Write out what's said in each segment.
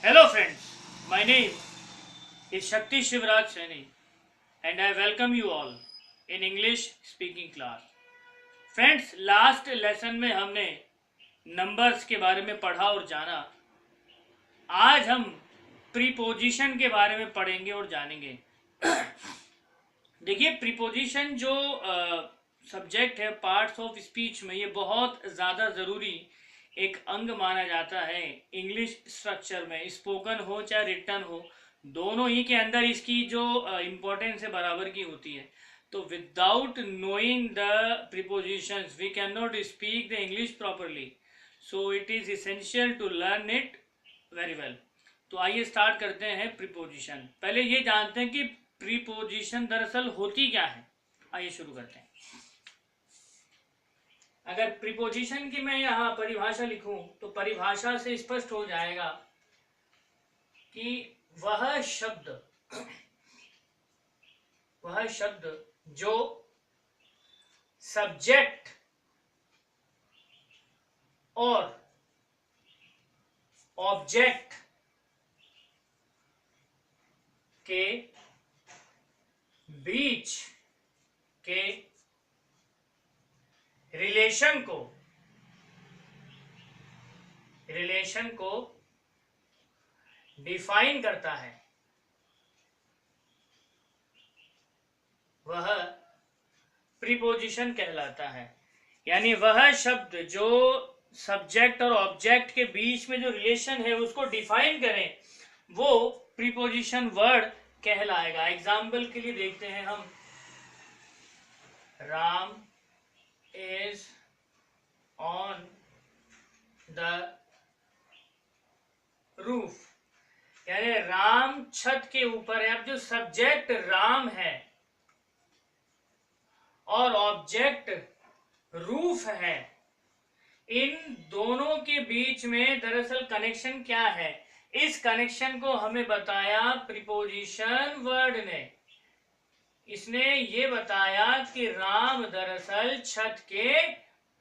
Hello friends, my name is Shakti Shivraj Saini and I welcome you all in English speaking class. Friends, last lesson में हमने numbers के बारे में पढ़ा और जाना. आज हम प्रीपोजिशन के बारे में पढ़ेंगे और जानेंगे. देखिए, प्रीपोजिशन जो सब्जेक्ट है पार्ट्स ऑफ स्पीच में, ये बहुत ज़्यादा ज़रूरी एक अंग माना जाता है इंग्लिश स्ट्रक्चर में. स्पोकन हो चाहे रिटन हो, दोनों ही के अंदर इसकी जो इम्पोर्टेंस है बराबर की होती है. तो without knowing the prepositions we can not speak the English properly. So it is essential to learn it very well. तो आइए स्टार्ट करते हैं प्रीपोजिशन. पहले ये जानते हैं कि प्रीपोजिशन दरअसल होती क्या है. आइए शुरू करते हैं. अगर प्रीपोजिशन की मैं यहाँ परिभाषा लिखूं तो परिभाषा से स्पष्ट हो जाएगा कि वह शब्द जो सब्जेक्ट और ऑब्जेक्ट के बीच के रिलेशन को डिफाइन करता है, वह प्रीपोजिशन कहलाता है. यानी वह शब्द जो सब्जेक्ट और ऑब्जेक्ट के बीच में जो रिलेशन है उसको डिफाइन करें, वो प्रीपोजिशन वर्ड कहलाएगा. एग्जाम्पल के लिए देखते हैं हम. Ram is on the roof, यानी राम छत के ऊपर है. अब जो सब्जेक्ट राम है और ऑब्जेक्ट रूफ है, इन दोनों के बीच में दरअसल कनेक्शन क्या है, इस कनेक्शन को हमें बताया प्रीपोजिशन वर्ड ने. इसने ये बताया कि राम दरअसल छत के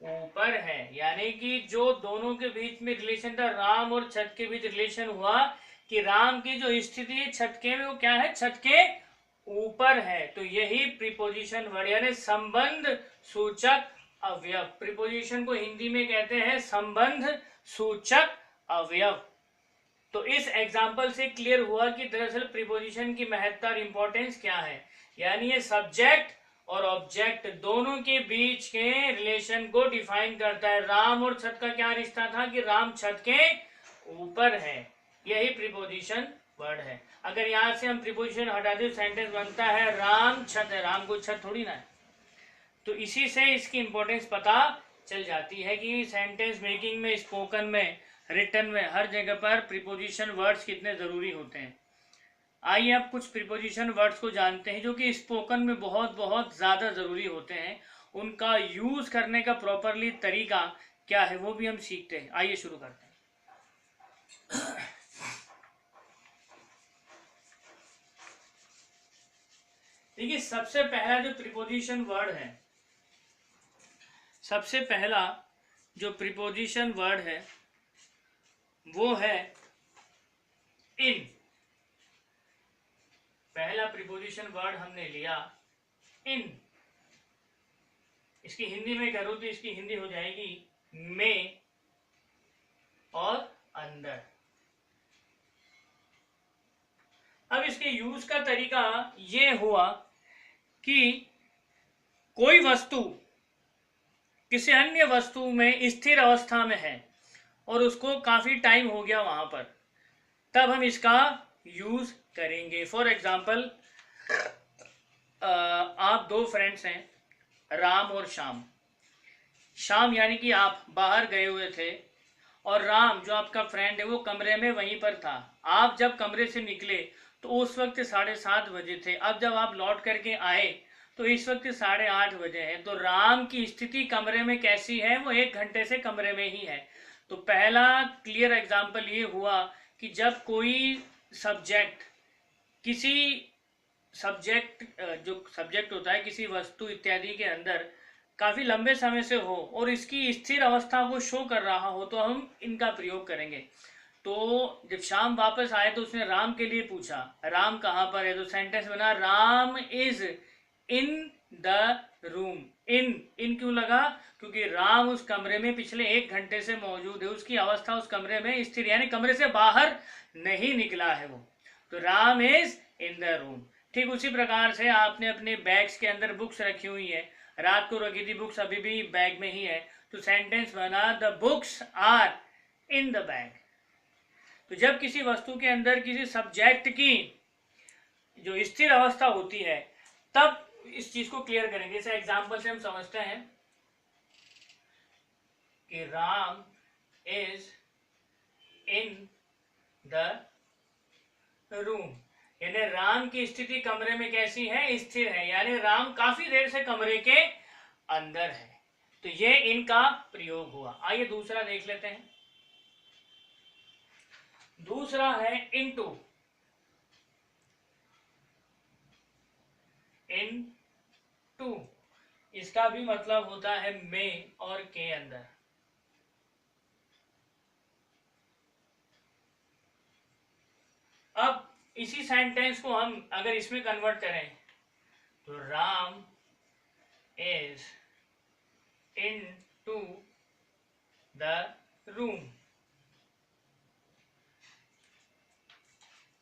ऊपर है. यानी कि जो दोनों के बीच में रिलेशन था, राम और छत के बीच रिलेशन हुआ कि राम की जो स्थिति है छत के में, वो क्या है, छत के ऊपर है. तो यही प्रीपोजिशन वर्ड यानी संबंध सूचक अवयव. प्रीपोजिशन को हिंदी में कहते हैं संबंध सूचक अवयव. तो इस एग्जाम्पल से क्लियर हुआ कि दरअसल प्रीपोजिशन की महत्ता और इंपॉर्टेंस क्या है. यानी ये सब्जेक्ट और ऑब्जेक्ट दोनों के बीच के रिलेशन को डिफाइन करता है. राम और छत का क्या रिश्ता था कि राम छत के ऊपर है. यही प्रीपोजिशन वर्ड है. अगर यहां से हम प्रीपोजिशन हटा दें, सेंटेंस बनता है राम छत है. राम को छत थोड़ी ना है. तो इसी से इसकी इंपॉर्टेंस पता चल जाती है कि सेंटेंस मेकिंग में, स्पोकन में, रिटन में, हर जगह पर प्रीपोजिशन वर्ड्स कितने जरूरी होते हैं. आइए अब कुछ प्रीपोजिशन वर्ड्स को जानते हैं जो कि स्पोकन में बहुत बहुत ज़्यादा ज़रूरी होते हैं. उनका यूज़ करने का प्रॉपरली तरीका क्या है वो भी हम सीखते हैं. आइए शुरू करते हैं. देखिए, सबसे पहला जो प्रीपोजिशन वर्ड है, सबसे पहला जो प्रीपोजिशन वर्ड है वो है इन. पहला प्रीपोजिशन वर्ड हमने लिया इन. इसकी हिंदी में करूं तो इसकी हिंदी हो जाएगी में और अंदर. अब इसके यूज का तरीका ये हुआ कि कोई वस्तु किसी अन्य वस्तु में स्थिर अवस्था में है और उसको काफी टाइम हो गया वहां पर, तब हम इसका यूज करेंगे. फॉर एग्जाम्पल, आप दो फ्रेंड्स हैं, राम और श्याम. श्याम यानी कि आप बाहर गए हुए थे और राम जो आपका फ्रेंड है वो कमरे में वहीं पर था. आप जब कमरे से निकले तो उस वक्त 7:30 बजे थे. अब जब आप लौट करके आए तो इस वक्त 8:30 बजे हैं. तो राम की स्थिति कमरे में कैसी है, वो 1 घंटे से कमरे में ही है. तो पहला क्लियर एग्जाम्पल ये हुआ कि जब कोई सब्जेक्ट किसी सब्जेक्ट जो सब्जेक्ट होता है किसी वस्तु इत्यादि के अंदर काफ़ी लंबे समय से हो और इसकी स्थिर अवस्था को शो कर रहा हो तो हम इनका प्रयोग करेंगे. तो जब शाम वापस आए तो उसने राम के लिए पूछा, राम कहाँ पर है, तो सेंटेंस बना Ram is in the room. In क्यों लगा, क्योंकि राम उस कमरे में पिछले 1 घंटे से मौजूद है, उसकी अवस्था उस कमरे में स्थिर, यानी कमरे से बाहर नहीं निकला है वो, तो Ram is in the room. ठीक उसी प्रकार से आपने अपने बैग्स के अंदर बुक्स रखी हुई है, रात को रखी थी बुक्स, अभी भी बैग में ही है, तो सेंटेंस बना the books are in the bag. तो जब किसी वस्तु के अंदर किसी सब्जेक्ट की जो स्थिर अवस्था होती है तब इस चीज को क्लियर करेंगे। जैसे एग्जांपल से हम समझते हैं कि Ram is in the room, यानी राम की स्थिति कमरे में कैसी है, स्थिर है, यानी राम काफी देर से कमरे के अंदर है। तो ये इनका प्रयोग हुआ। आइए दूसरा देख लेते हैं। दूसरा है इनटू। इनटू इसका भी मतलब होता है में और के अंदर। अब इसी सेंटेंस को हम अगर इसमें कन्वर्ट करें तो Ram is in to the room,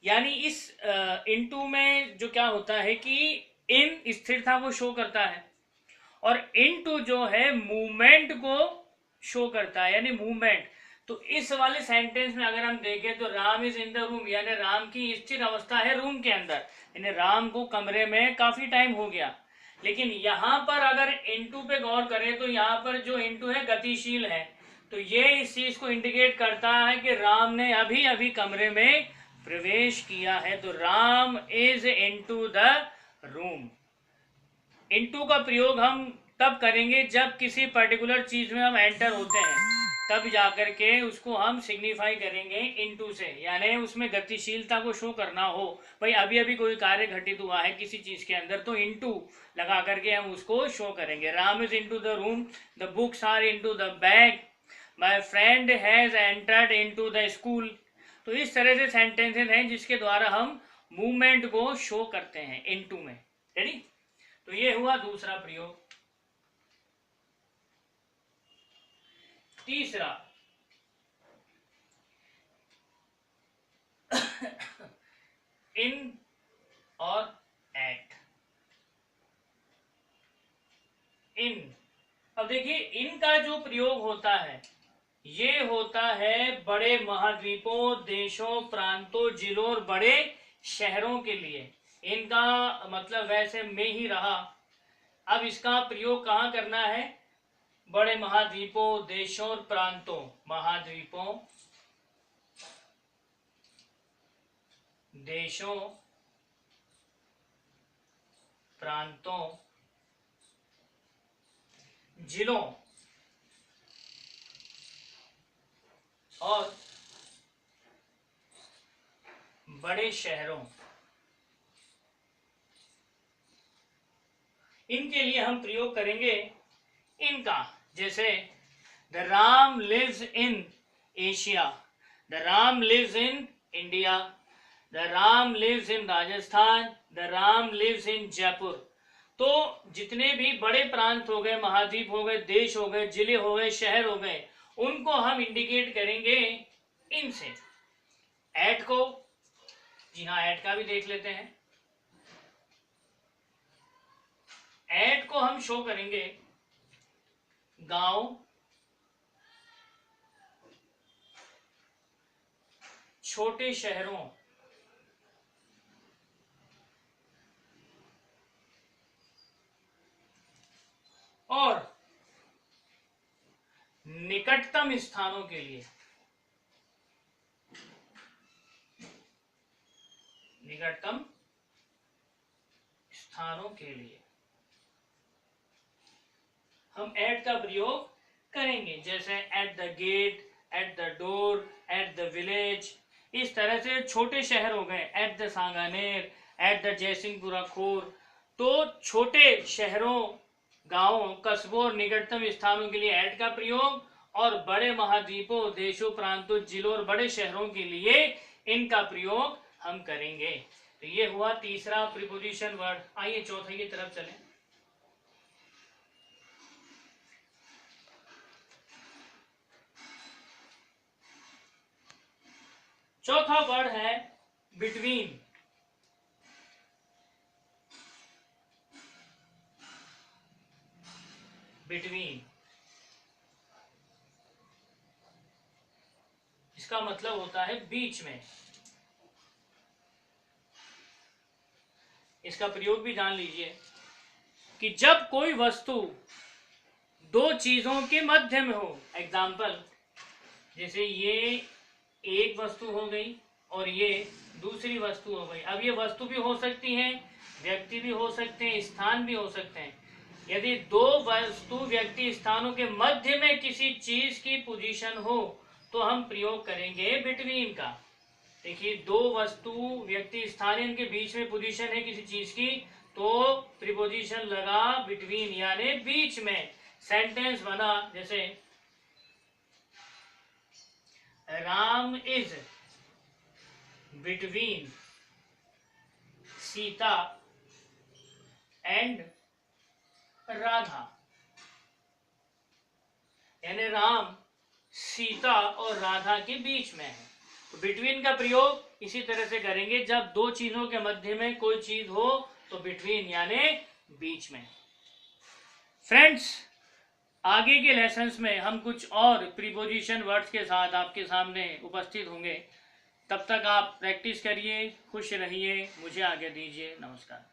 यानी इस इनटू में जो क्या होता है कि इन स्थिरता को शो करता है और इनटू जो है मूवमेंट को शो करता है, यानी मूवमेंट। तो इस वाले सेंटेंस में अगर हम देखें तो Ram is in the room, यानी राम की स्थिर अवस्था है रूम के अंदर, यानी राम को कमरे में काफी टाइम हो गया। लेकिन यहाँ पर अगर इनटू पे गौर करें तो यहाँ पर जो इनटू है गतिशील है, तो ये इस चीज को इंडिकेट करता है कि राम ने अभी अभी कमरे में प्रवेश किया है। तो Ram is into the room. Into का प्रयोग हम तब करेंगे जब किसी पर्टिकुलर चीज में हम एंटर होते हैं, तब जाकर के उसको हम सिग्निफाई करेंगे इनटू से, यानी उसमें गतिशीलता को शो करना हो। भाई अभी अभी कोई कार्य घटित हुआ है किसी चीज के अंदर, तो इनटू लगा करके हम उसको शो करेंगे। Ram is into the room, the books are into the bag, my friend has entered into the school. तो इस तरह से सेंटेंसेस हैं जिसके द्वारा हम मूवमेंट को शो करते हैं इनटू में। रेडी? तो ये हुआ दूसरा प्रयोग। तीसरा इन और एट। इन, अब देखिए इन का जो प्रयोग होता है ये होता है बड़े महाद्वीपों, देशों, प्रांतों, जिलों और बड़े शहरों के लिए। इनका मतलब वैसे में ही रहा। अब इसका प्रयोग कहाँ करना है? बड़े महाद्वीपों, देशों और प्रांतों, महाद्वीपों, देशों, प्रांतों, जिलों और बड़े शहरों, इनके लिए हम प्रयोग करेंगे इनका। जैसे the Ram lives in Asia, the Ram lives in India, the Ram lives in Rajasthan, the Ram lives in Jaipur. तो जितने भी बड़े प्रांत हो गए, महाद्वीप हो गए, देश हो गए, जिले हो गए, शहर हो गए, उनको हम इंडिकेट करेंगे इनसे। एट को, जी हाँ, एट का भी देख लेते हैं। एट को हम शो करेंगे गांव, छोटे शहरों और निकटतम स्थानों के लिए। निकटतम स्थानों के लिए हम एट का प्रयोग करेंगे। जैसे at the gate, at the door, at the village. इस तरह से छोटे शहर हो गए, at the Sanganer, at the Jaisinghpura Khor. तो छोटे शहरों, गांवों, कस्बों और निकटतम स्थानों के लिए एट का प्रयोग, और बड़े महाद्वीपों, देशों, प्रांतों, जिलों और बड़े शहरों के लिए इनका प्रयोग हम करेंगे। तो ये हुआ तीसरा प्रीपोजिशन वर्ड। आइए चौथे की तरफ चलें। चौथा वर्ड है बिटवीन। बिटवीन, इसका मतलब होता है बीच में। इसका प्रयोग भी जान लीजिए कि जब कोई वस्तु दो चीजों के मध्य में हो, एग्जाम्पल जैसे ये एक वस्तु हो गई और ये दूसरी वस्तु हो गई। अब ये वस्तु भी हो सकती है, व्यक्ति भी हो सकते हैं, स्थान भी हो सकते हैं। यदि दो वस्तु व्यक्ति स्थानों के मध्य में किसी चीज की पोजीशन हो तो हम प्रयोग करेंगे बिटवीन का। देखिए, दो वस्तु व्यक्ति स्थान इनके बीच में पोजीशन है किसी चीज की, तो प्रीपोजिशन लगा बिटवीन यानी बीच में। सेंटेंस बना जैसे Ram is between Sita and Radha, यानी राम सीता और राधा के बीच में है। तो बिटवीन का प्रयोग इसी तरह से करेंगे, जब दो चीजों के मध्य में कोई चीज हो तो बिटवीन यानी बीच में। फ्रेंड्स, आगे के लेसन्स में हम कुछ और प्रीपोजिशन वर्ड्स के साथ आपके सामने उपस्थित होंगे। तब तक आप प्रैक्टिस करिए, खुश रहिए, मुझे आज्ञा दीजिए। नमस्कार।